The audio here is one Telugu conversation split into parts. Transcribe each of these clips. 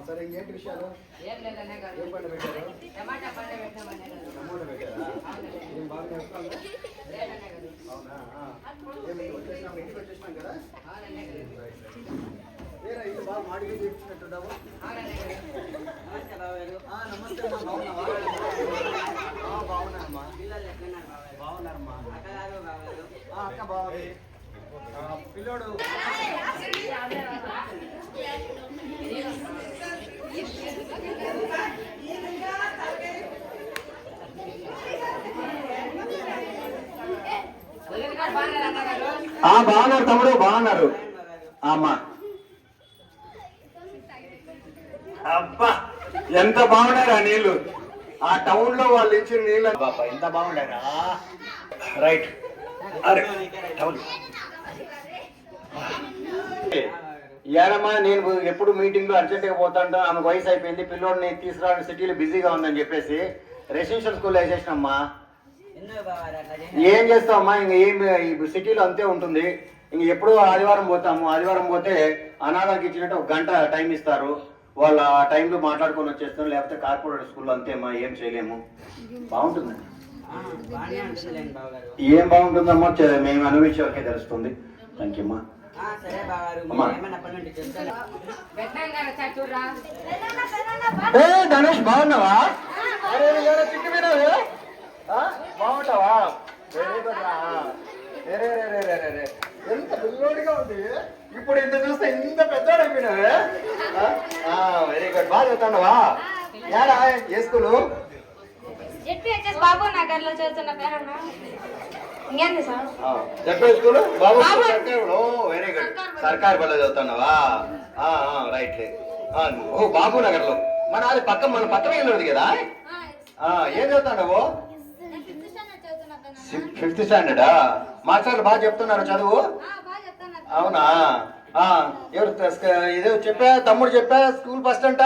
సరే ఇంకేంటి విషయాలు? ఏం పండు పెట్టారు? టమాటా పెట్టారా? ఏం బాగా నేర్చుకోండి. అవునా? ఇంటికి వచ్చేసినాం కదా. వేరే ఇల్లు బాగా మాడికి చేయించినట్టున్నావు. నమస్తే అమ్మా, బాగున్నావా? బాగున్నానమ్మా. బాగున్నారమ్మా. అక్క బాగుంది. పిల్లోడు బాగున్నారు తమ్ముడు, బాగున్నారు. అమ్మా అబ్బా ఎంత బాగున్నారా నీళ్లు! ఆ టౌన్ లో వాళ్ళు ఇచ్చిన నీళ్ళు ఎంత బాగున్నారా. రైట్. అరే టౌన్ ఏడమ్మా, నేను ఎప్పుడు మీటింగ్ లో అర్జెంట్గా పోతాంటో, ఆమె వయసు అయిపోయింది, పిల్లోడిని తీసుకురావడం సిటీలో బిజీగా ఉందని చెప్పేసి రెసిడెన్షియల్ స్కూల్లో వేసేసినమ్మా. ఏం చేస్తామమ్మా, ఇంక ఏం సిటీలో అంతే ఉంటుంది. ఇంక ఎప్పుడూ ఆదివారం పోతాము. ఆదివారం పోతే అనాథాలకు ఇచ్చినట్టు 1 గంట టైం ఇస్తారు. వాళ్ళ టైంలో మాట్లాడుకొని వచ్చేస్తాం. లేకపోతే కార్పొరేట్ స్కూల్లో అంతేమ్మా, ఏం చేయలేము. బాగుంటుందండి. ఏం బాగుంటుందమ్మా, మేము అనుభవించే వరకే తెలుస్తుంది. థ్యాంక్ యూ అమ్మా. ధనుష్ బాగున్నావా? చిక్కిపోయినావే, బాగుంటావా? వెరీ గుడ్ రా. ఎంత పిల్లోడిగా ఉంది, ఇప్పుడు ఇంత చూస్తే ఇంత పెద్దోడైపోయినావే. Very good. బాగా చదువుతున్నావా? ఏడా ఏ స్కూలు? బాబు నగర్ లో చదువుతున్నా. ఇంకేంది సార్? చెప్పే స్కూల్ బాబు సర్కార్. Very good. సర్కార్ బల్ల చదువుతున్నావా? రైట్. ఓ బాబు నగర్ లో మన అది మన పక్కనే ఉన్నది కదా. ఏం చదువుతున్నావు? 5th స్టాండర్డా? మాస్టర్లు బాగా చెప్తున్నారు చదువు? అవునా? ఎవరు ఇదే చెప్పా, తమ్ముడు చెప్పా స్కూల్ ఫస్ట్ అంట.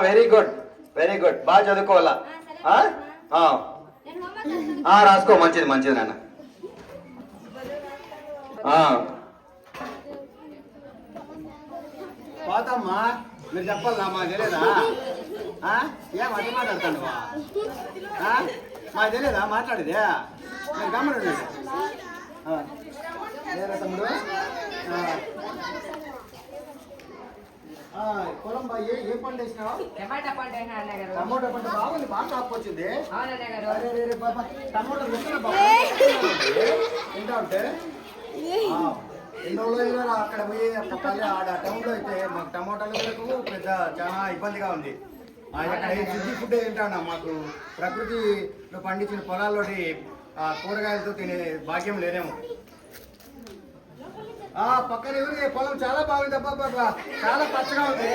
Very good, very good. బాగా చదువుకోవాలా. రాసుకో. మంచిది మంచిది నాన్న. పోతామ్మా, మీరు చెప్పాలా? మాకు తెలియదా? ఏం అది మాట్లాడతాను? మాకు తెలియదా మాట్లాడేదే? మీరు గమనండి. లేదా తమ్ముడు? పొలం ఏ పంట వేసినావా? టమాటా పంట. టమోటా పంట బాగుంది, బాగా కాపు వచ్చింది. టమోటా ఎంత ఉంటే ఎన్నో రోజులు అక్కడ పోయి ఆడ టౌన్ లో అయితే మాకు టమోటాలకు పెద్ద చాలా ఇబ్బందిగా ఉంది. ఇక్కడ శుద్ధి ఫుడ్ తింటాను. మాకు ప్రకృతిలో పండించిన పొలాల్లోని కూరగాయలతో తినే భాగ్యం లేదేమో. పక్కన ఎవరి పొలం చాలా బాగుంది. అబ్బా చాలా పచ్చగా ఉంది.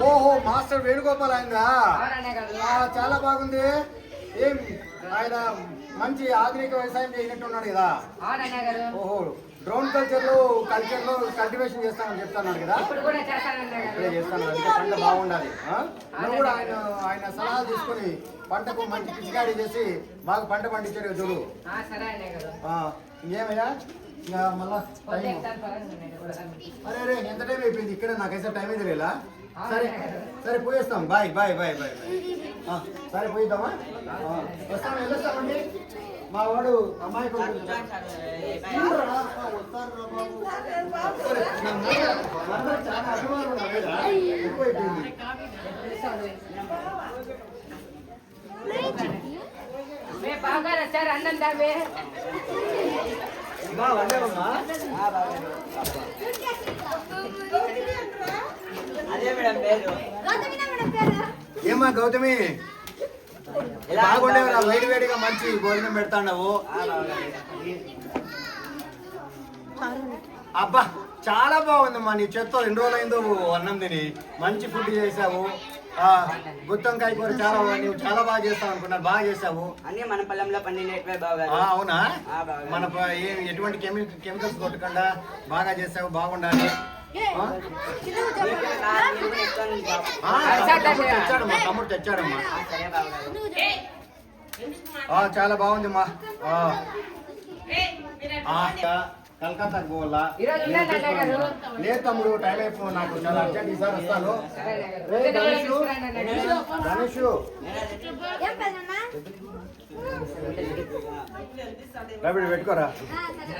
ఓహో, మాస్టర్ వేణుగోపాల్ అయిందా? చాలా బాగుంది. ఏం ఆయన మంచి ఆధునిక వ్యవసాయం చేసినట్టున్నాడు కదా. ఓహో, డ్రోన్ కల్చర్ లో కల్టివేషన్ చేస్తానని చెప్తున్నాడు కదా. ఇప్పుడే చేస్తాను. అందుకే పంట బాగుండాలి. నువ్వు కూడా ఆయన సలహా తీసుకొని పంటకు మంచి పిచికారీ చేసి బాగా పంట పండించారు చూడు. ఇంకేమయ్యా మళ్ళా అరే ఎంత టైం అయిపోయింది ఇక్కడ? నాకైతే టైం అయితే లేదా? సరే సరే పోయేస్తాం. Bye bye bye bye bye. సరే పోయిద్దామా? వస్తాం, వెళ్ళొస్తామండి. మా వాడు అమ్మాయి చాలా అభిమానం ఎక్కువైపోయింది. బాగా సార్ అన్నం దావే ఏమా గౌతమి, బాగుండేవరా? వేడి వేడిగా మంచి భోజనం పెడతాండవు. అబ్బా చాలా బాగుందమ్మా నీ చేత్తో. 2 రోజులైందో అన్నం తిని మంచి ఫుడ్ చేసావు. గుత్తంకాయ కూర నువ్వు చాలా బాగా చేస్తావు అనుకున్నాను. బాగా చేసావు. అన్ని మన పొలంలో పండినట్వే బాగా. అవునా? మన ఎటువంటి కెమికల్స్ కొట్టకుండా బాగా చేసావు. బాగుండాలి. తెచ్చాడమ్మా, తమ్ముడు తెచ్చాడమ్మా. చాలా బాగుందమ్మా. కలకత్తాకు పోవాలా ఈరోజు ఉండండి అన్నయ్య గారు. లేదు తమ్ముడు టైం అయిపో నాకు చాలా అర్జెంట్ ఈసారి వస్తాను రే గణేషు గణేషు ఏం పెద్దన్న రవిడి పెట్టుకోరా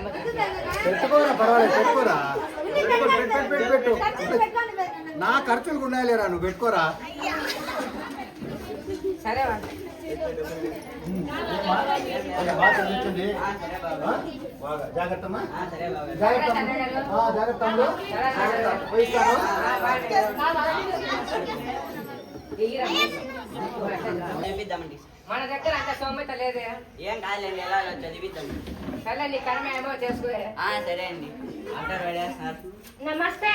వద్దు పెద్దన్న. పెట్టుకోరా పర్వాలేదు పెట్టుకోరా ఉంది పెట్టు పెట్టు పెట్టు ఖర్చులు పెట్టుకోండి పెద్దన్న. నా ఖర్చులు ఉన్నాయలేరా నువ్వు పెట్టుకోరా సరే వాడు. బాగా చదివించండి ఆ, సరే బాబాయ్. బాగా జాగ్రత్తమ్మా ఆ, సరే బాబాయ్. జాగ్రత్త జాగ్రత్త తమ్ముడు. జాగ్రత్త పోయిస్తాను చదివిద్దామండి. మన దగ్గర అంత సౌమ్యత లేదే. ఏం కాదులేండి, ఎలా చదివిద్దాం. సరే నీ కర్మ ఏమో చేసుకో. ఆ, సరే అండి. ఆఫ్టర్ పడేస్తున్నారు. నమస్తే